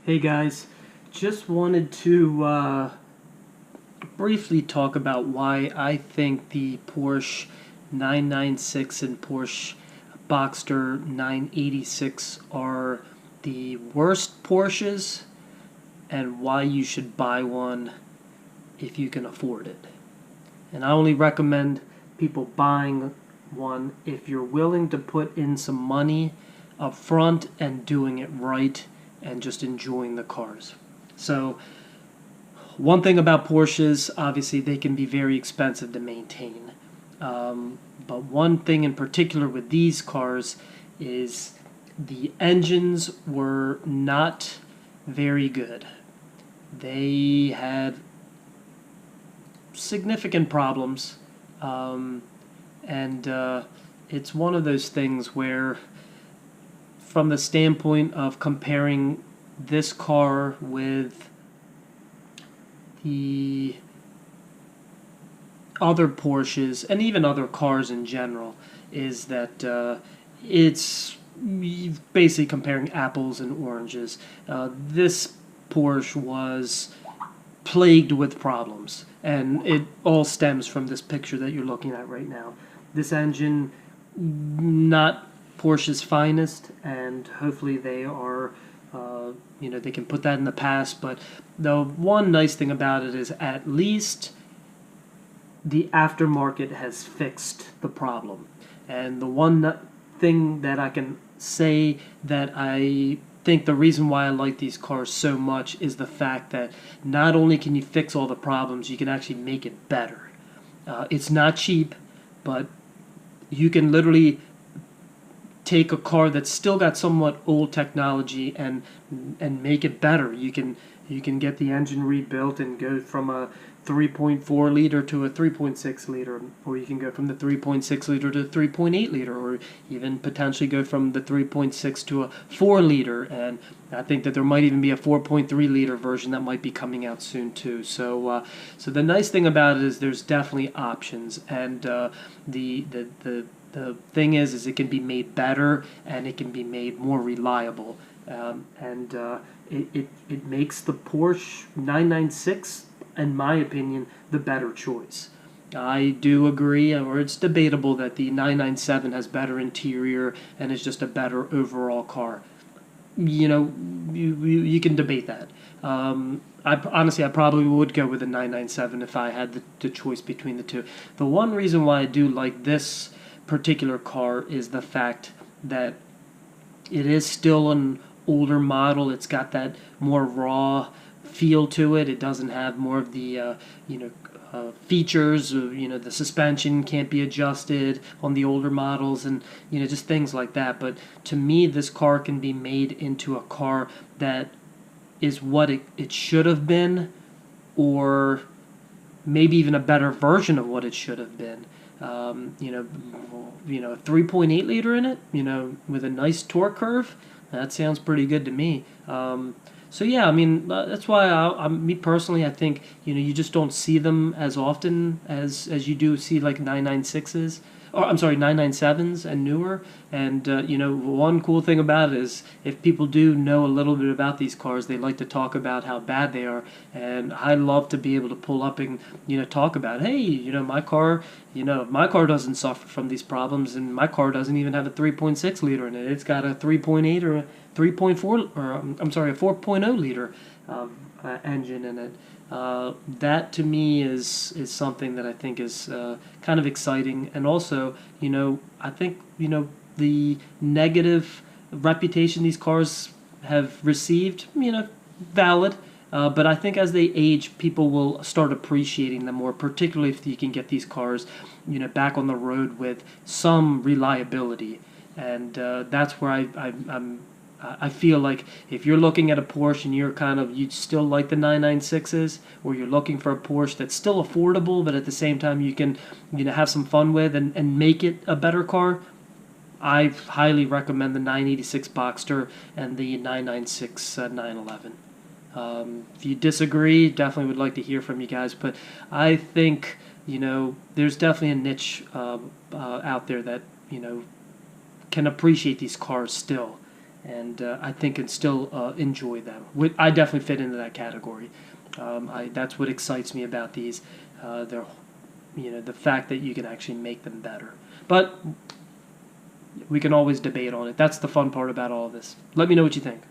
Hey guys, just wanted to briefly talk about why I think the Porsche 996 and Porsche Boxster 986 are the worst Porsches and why you should buy one if you can afford it. And I only recommend people buying one if you're willing to put in some money up front and doing it right and just enjoying the cars. So, one thing about Porsches, obviously, they can be very expensive to maintain. But one thing in particular with these cars is the engines were not very good. They had significant problems, and it's one of those things where, from the standpoint of comparing this car with the other Porsches and even other cars in general, is that it's basically comparing apples and oranges. This Porsche was plagued with problems, and it all stems from this picture that you're looking at right now. This engine, not Porsche's finest, and hopefully they are, they can put that in the past. But the one nice thing about it is at least the aftermarket has fixed the problem. And the one thing that I can say that I think the reason why I like these cars so much is the fact that not only can you fix all the problems, you can actually make it better. It's not cheap, but you can literally take a car that's still got somewhat old technology and make it better. You can get the engine rebuilt and go from a 3.4 liter to a 3.6 liter, or you can go from the 3.6 liter to 3.8 liter, or even potentially go from the 3.6 to a 4 liter. And I think that there might even be a 4.3 liter version that might be coming out soon too. So the nice thing about it is there's definitely options, and the thing is it can be made better and it can be made more reliable, and it makes the Porsche 996, in my opinion, the better choice. I do agree, or it's debatable, that the 997 has better interior and is just a better overall car. You can debate that. I probably would go with the 997 if I had the choice between the two. The one reason why I do like this particular car is the fact that it is still an older model. It's got that more raw feel to it. It doesn't have more of the features. The suspension can't be adjusted on the older models, and just things like that. But to me, this car can be made into a car that is what it should have been, or maybe even a better version of what it should have been. A 3.8 liter in it, with a nice torque curve. That sounds pretty good to me. So yeah, I mean, that's why me personally, I think you just don't see them as often as you do see like 996s, or I'm sorry, 997s and newer. And one cool thing about it is if people do know a little bit about these cars, they like to talk about how bad they are. And I love to be able to pull up and talk about, hey, my car doesn't suffer from these problems, and my car doesn't even have a 3.6 liter in it. It's got a 3.8 or a 3.4, or I'm sorry, a 4.0 liter engine in it. That to me is something that I think is kind of exciting, and also I think the negative reputation these cars have received, valid. But I think as they age, people will start appreciating them more, particularly if you can get these cars, back on the road with some reliability. And that's where I feel like if you're looking at a Porsche and you still like the 996s, or you're looking for a Porsche that's still affordable, but at the same time you can have some fun with and make it a better car, I highly recommend the 986 Boxster and the 996 911. If you disagree, definitely would like to hear from you guys. But I think there's definitely a niche out there that can appreciate these cars still. and I think can still enjoy them. I definitely fit into that category. That's what excites me about these. They're, the fact that you can actually make them better. But we can always debate on it. That's the fun part about all of this. Let me know what you think.